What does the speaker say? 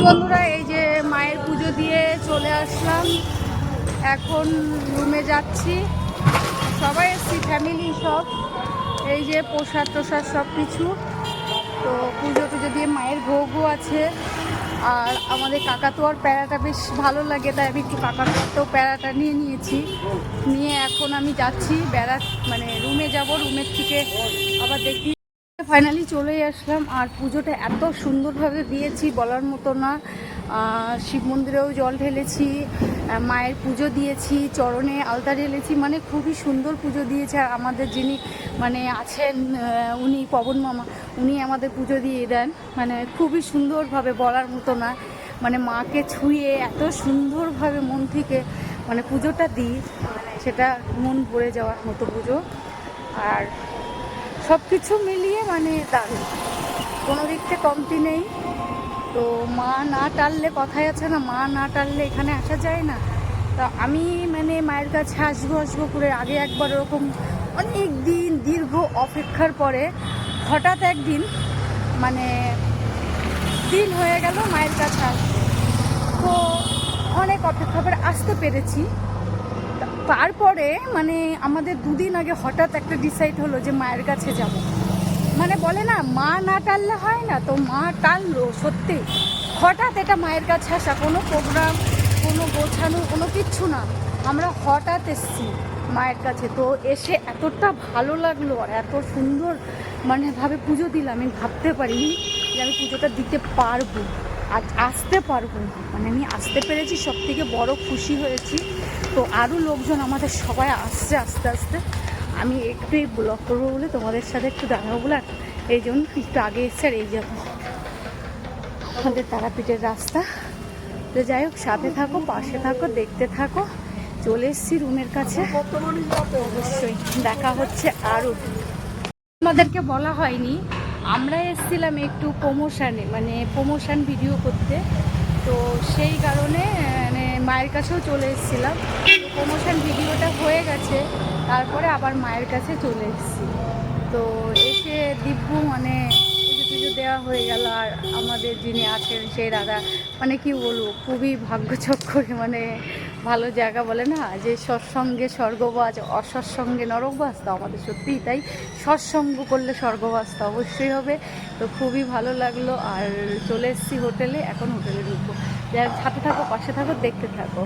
বন্ধুরা, এই যে মায়ের পুজো দিয়ে চলে আসলাম, এখন রুমে যাচ্ছি। সবাই এসছি, ফ্যামিলি সব। এই যে প্রসাদ টোসাদ সব কিছু। তো পুজো টুজো দিয়ে মায়ের ভোগও আছে। আর আমাদের কাকাতুয়ার প্যারাটা বেশ ভালো লাগে, তাই আমি একটু কাকাতুয়ারটাও প্যারাটা নিয়ে নিয়েছি। নিয়ে এখন আমি যাচ্ছি মানে রুমে যাব। রুমের থেকে আবার দেখি। ফাইনালি চলেই আসলাম। আর পুজোটা এত সুন্দরভাবে দিয়েছি বলার মতো না। শিব মন্দিরেও জল ঢেলেছি, মায়ের পুজো দিয়েছি, চরণে আলতা ঢেলেছি, মানে খুবই সুন্দর পুজো দিয়েছে। আর আমাদের যিনি মানে আছেন উনি পবন মামা, উনি আমাদের পুজো দিয়ে দেন, মানে খুবই সুন্দরভাবে বলার মতো না। মানে মাকে ছুঁয়ে এত সুন্দরভাবে মন থেকে মানে পুজোটা দিই, মানে সেটা মন ভরে যাওয়ার মতো পুজো। আর সব কিছু মিলিয়ে মানে দারুণ, কোনো দিক থেকে কমতি নেই। তো মা না টানলে, কথাই আছে না, মা না টানলে এখানে আসা যায় না। তা আমি মানে মায়ের কাছে আসবো করে আগে একবার ওরকম অনেক দিন দীর্ঘ অপেক্ষার পরে হঠাৎ একদিন মানে দিন হয়ে গেল মায়ের কাছে আসবো। তো অনেক অপেক্ষা করে আসতে পেরেছি। তারপরে মানে আমাদের দুদিন আগে হঠাৎ একটা ডিসাইড হলো যে মায়ের কাছে যাব। মানে বলে না, মা না টানলে হয় না, তো মা টানলো সত্যি। হঠাৎ এটা মায়ের কাছে আসা, কোনো প্রোগ্রাম, কোনো গোছানো, কোনো কিচ্ছু না, আমরা হঠাৎ এসেছি মায়ের কাছে। তো এসে এতটা ভালো লাগলো আর এত সুন্দর মানে ভাবে পুজো দিলাম, আমি ভাবতে পারিনি যে আমি পুজোটা দিতে পারবো, আজ আসতে পারবো। মানে আমি আসতে পেরেছি, সব থেকে বড় খুশি হয়েছি। তো আরও লোকজন আমাদের সবাই আসছে আস্তে আস্তে। আমি একটু এই ব্লগ করবো বলে তোমাদের সাথে একটু দেখাবো বলে এই জন্য একটু আগে এসছে। আর এই যাবো আমাদের তারাপীঠের রাস্তা। তো যাই হোক, সাথে থাকো, পাশে থাকো, দেখতে থাকো। চলে এসছি রুমের কাছে, অবশ্যই দেখা হচ্ছে। আরও আমাদেরকে বলা হয়নি, আমরা এসেছিলাম একটু প্রমোশানে, মানে প্রমোশন ভিডিও করতে। তো সেই কারণে মানে মায়ের কাছেও চলে এসেছিলাম। প্রমোশন ভিডিওটা হয়ে গেছে, তারপরে আবার মায়ের কাছে চলে এসেছি। তো এসে দিব্যু মানে পুজো দেওয়া হয়ে গেল। আর আমাদের যিনি আছেন সেই দাদা, মানে কি বলবো, খুবই ভাগ্যচক্করে, মানে ভালো জায়গা বলে না যে সৎসঙ্গে স্বর্গবাস, অসৎসঙ্গে নরকবাস। তো আমাদের সত্যিই তাই, সৎসঙ্গ করলে স্বর্গবাস তো অবশ্যই হবে। তো খুবই ভালো লাগলো। আর চলে এসেছি হোটেলে, এখন হোটেলে ঢুকবো। যাই হোক, সাথে থাকো, পাশে থাকো, দেখতে থাকো।